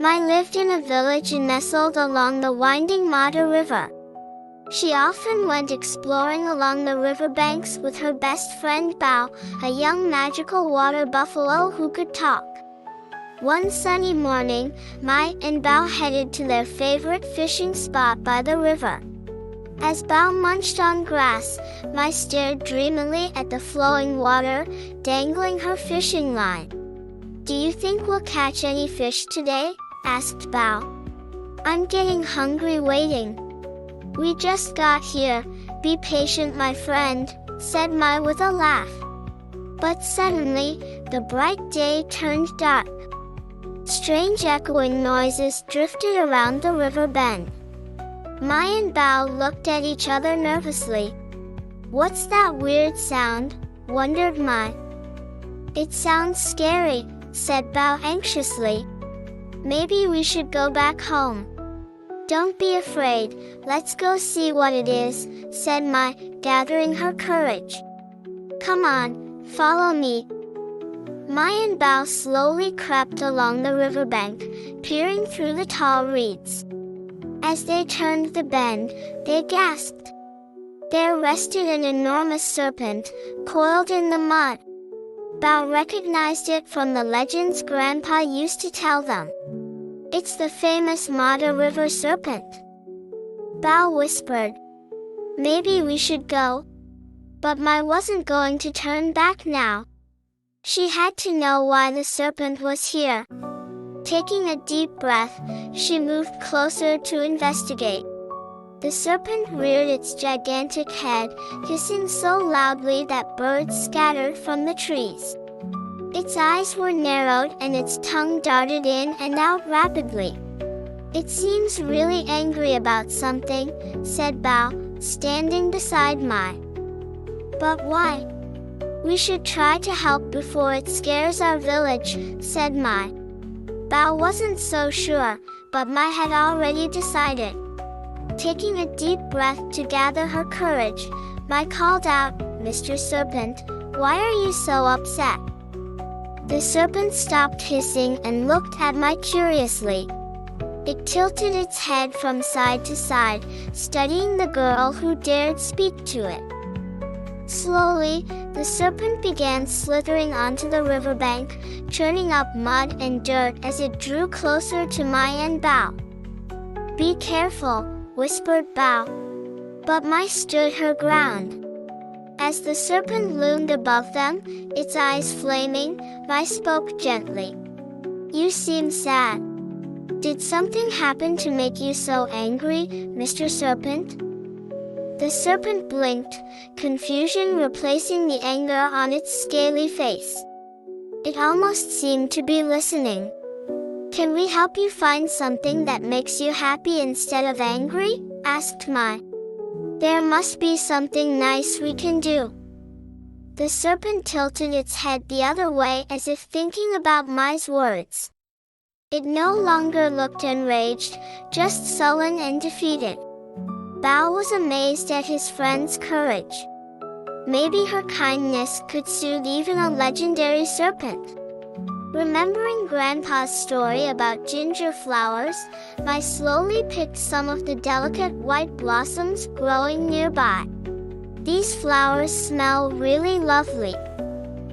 Mai lived in a village nestled along the winding Mata River. She often went exploring along the riverbanks with her best friend Bao, a young magical water buffalo who could talk. One sunny morning, Mai and Bao headed to their favorite fishing spot by the river. As Bao munched on grass, Mai stared dreamily at the flowing water, dangling her fishing line. "Do you think we'll catch any fish today?" asked Bao. "I'm getting hungry waiting." "We just got here, be patient my friend," said Mai with a laugh. But suddenly, the bright day turned dark. Strange echoing noises drifted around the river bend. Mai and Bao looked at each other nervously. "What's that weird sound?" wondered Mai. "It sounds scary," said Bao anxiously. "Maybe we should go back home." "Don't be afraid, let's go see what it is," said Mai, gathering her courage. "Come on, follow me." Mai and Bao slowly crept along the riverbank, peering through the tall reeds. As they turned the bend, they gasped. There rested an enormous serpent, coiled in the mud. Bao recognized it from the legends Grandpa used to tell them. "It's the famous Mata River serpent." Bao whispered, "Maybe we should go." But Mai wasn't going to turn back now. She had to know why the serpent was here. Taking a deep breath, she moved closer to investigate. The serpent reared its gigantic head, hissing so loudly that birds scattered from the trees. Its eyes were narrowed and its tongue darted in and out rapidly. "It seems really angry about something," said Bao, standing beside Mai. "But why?" "We should try to help before it scares our village," said Mai. Bao wasn't so sure, but Mai had already decided. Taking a deep breath to gather her courage, Mai called out, "Mr. Serpent, why are you so upset?" The serpent stopped hissing and looked at Mai curiously. It tilted its head from side to side, studying the girl who dared speak to it. Slowly, the serpent began slithering onto the riverbank, churning up mud and dirt as it drew closer to Mai and Bao. "Be careful," whispered Bao. But Mai stood her ground. As the serpent loomed above them, its eyes flaming, Mai spoke gently. "You seem sad. Did something happen to make you so angry, Mr. Serpent?" The serpent blinked, confusion replacing the anger on its scaly face. It almost seemed to be listening. "Can we help you find something that makes you happy instead of angry?" asked Mai. "There must be something nice we can do." The serpent tilted its head the other way as if thinking about Mai's words. It no longer looked enraged, just sullen and defeated. Bao was amazed at his friend's courage. Maybe her kindness could soothe even a legendary serpent. Remembering Grandpa's story about ginger flowers, Mai slowly picked some of the delicate white blossoms growing nearby. "These flowers smell really lovely.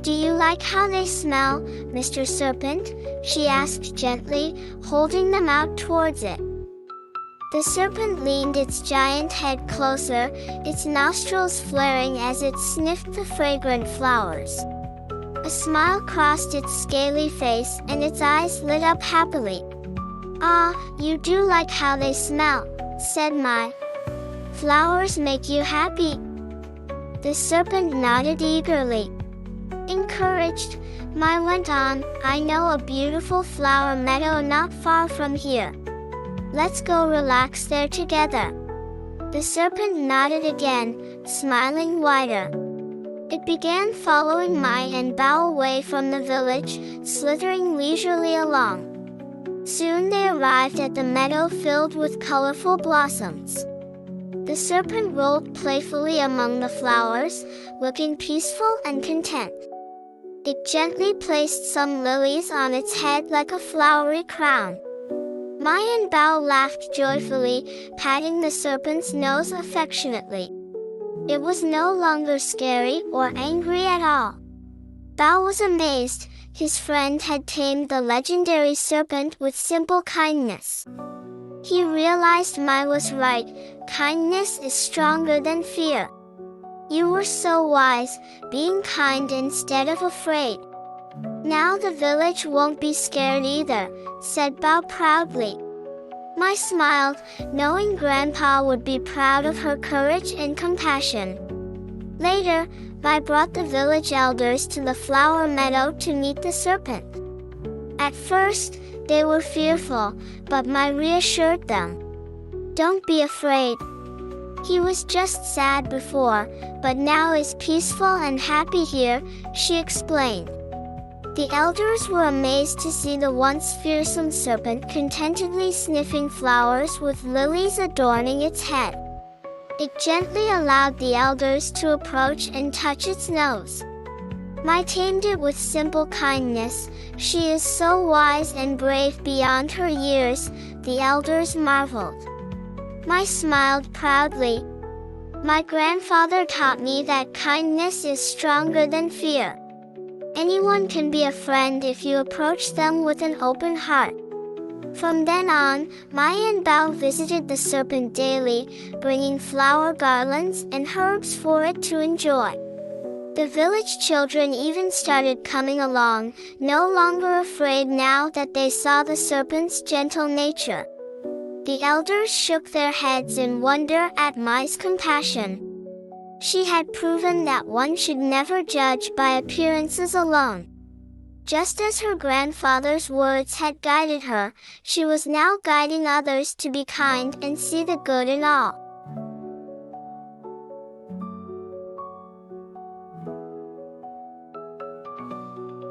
Do you like how they smell, Mr. Serpent?" she asked gently, holding them out towards it. The serpent leaned its giant head closer, its nostrils flaring as it sniffed the fragrant flowers. A smile crossed its scaly face and its eyes lit up happily. "Ah, you do like how they smell," said Mai. "Flowers make you happy?" The serpent nodded eagerly. Encouraged, Mai went on, "I know a beautiful flower meadow not far from here. Let's go relax there together." The serpent nodded again, smiling wider. It began following Mai and Bao away from the village, slithering leisurely along. Soon they arrived at the meadow filled with colorful blossoms. The serpent rolled playfully among the flowers, looking peaceful and content. It gently placed some lilies on its head like a flowery crown. Mai and Bao laughed joyfully, patting the serpent's nose affectionately. It was no longer scary or angry at all. Bao was amazed. His friend had tamed the legendary serpent with simple kindness. He realized Mai was right. Kindness is stronger than fear. You were so wise, being kind instead of afraid. Now the village won't be scared either, said Bao proudly. Mai smiled, knowing Grandpa would be proud of her courage and compassion. Later, Mai brought the village elders to the flower meadow to meet the serpent. At first, they were fearful, but Mai reassured them. Don't be afraid. He was just sad before, but now is peaceful and happy here, she explained. The elders were amazed to see the once fearsome serpent contentedly sniffing flowers with lilies adorning its head. It gently allowed the elders to approach and touch its nose. Mai tamed it with simple kindness. She is so wise and brave beyond her years, the elders marveled. Mai smiled proudly. My grandfather taught me that kindness is stronger than fear. Anyone can be a friend if you approach them with an open heart. From then on, Mai and Bao visited the serpent daily, bringing flower garlands and herbs for it to enjoy. The village children even started coming along, no longer afraid now that they saw the serpent's gentle nature. The elders shook their heads in wonder at Mai's compassion. She had proven that one should never judge by appearances alone. Just as her grandfather's words had guided her, she was now guiding others to be kind and see the good in all.